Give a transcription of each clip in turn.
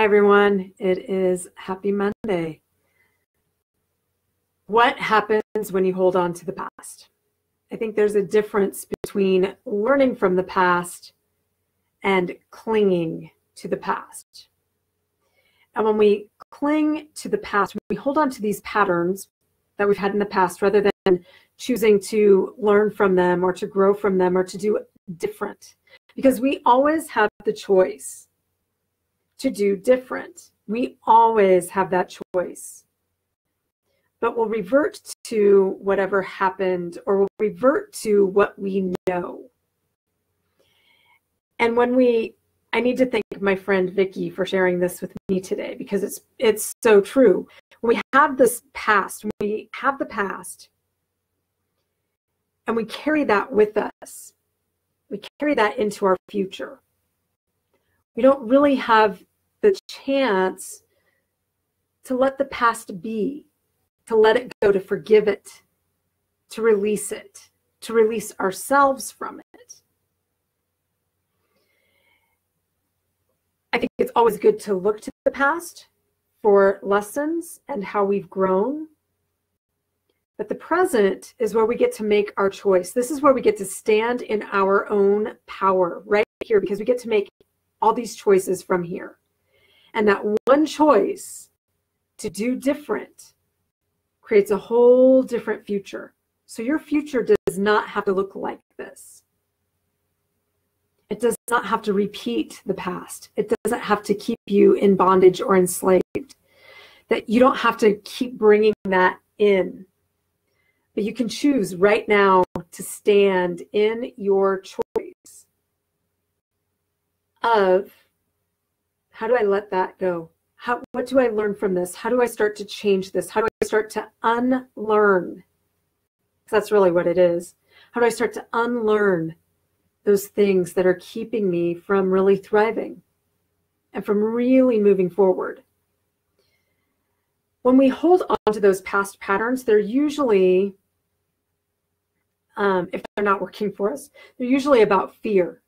everyone. It is Happy Monday. What happens when you hold on to the past? I think there's a difference between learning from the past and clinging to the past. And when we cling to the past, when we hold on to these patterns that we've had in the past, rather than choosing to learn from them or to grow from them or to do different, because we always have the choice to do different. We always have that choice. But we'll revert to whatever happened, or we'll revert to what we know. And I need to thank my friend Vicki for sharing this with me today, because it's so true. When we have this past, when we have the past, and we carry that with us, we carry that into our future. We don't really have the chance to let the past be, to let it go, to forgive it, to release ourselves from it. I think it's always good to look to the past for lessons and how we've grown. But the present is where we get to make our choice. This is where we get to stand in our own power, right here, because we get to make all these choices from here. And that one choice to do different creates a whole different future. So your future does not have to look like this. It does not have to repeat the past. It doesn't have to keep you in bondage or enslaved. That you don't have to keep bringing that in. But you can choose right now to stand in your choice of, how do I let that go? What do I learn from this? How do I start to change this? How do I start to unlearn? That's really what it is. How do I start to unlearn those things that are keeping me from really thriving and from really moving forward? When we hold on to those past patterns, they're usually, if they're not working for us, they're usually about fear.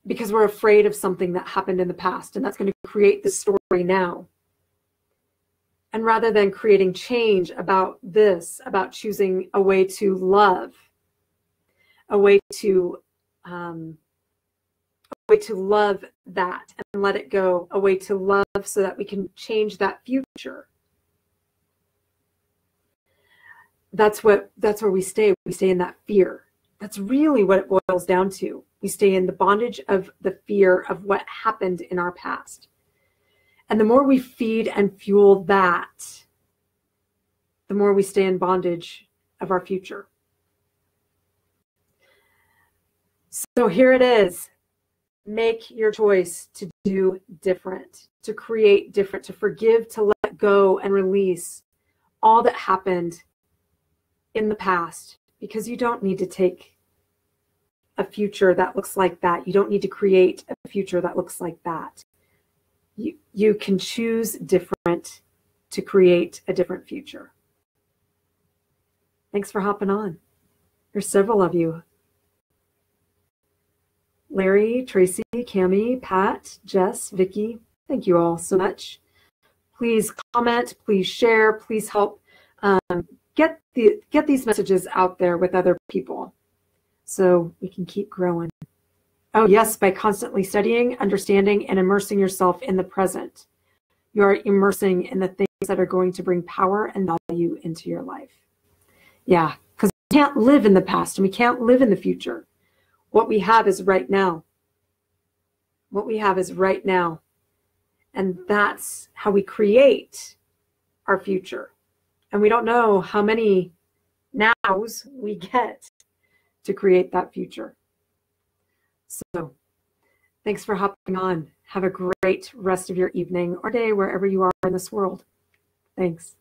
Because we're afraid of something that happened in the past, and that's going to create the story now. And rather than creating change about this, about choosing a way to love, a way to love that and let it go, a way to love so that we can change that future. That's where we stay. We stay in that fear. That's really what it boils down to. We stay in the bondage of the fear of what happened in our past. And the more we feed and fuel that, the more we stay in bondage of our future. So here it is. Make your choice to do different, to create different, to forgive, to let go and release all that happened in the past, because you don't need to take a future that looks like that. You don't need to create a future that looks like that. You can choose different to create a different future. Thanks for hopping on. There's several of you. Larry, Tracy, Cami, Pat, Jess, Vicki, thank you all so much. Please comment, please share, please help get these messages out there with other people so we can keep growing. Oh yes, by constantly studying, understanding, and immersing yourself in the present. You are immersing in the things that are going to bring power and value into your life. Yeah, because we can't live in the past and we can't live in the future. What we have is right now. What we have is right now. And that's how we create our future. And we don't know how many nows we get to create that future. So thanks for hopping on. Have a great rest of your evening or day wherever you are in this world. Thanks.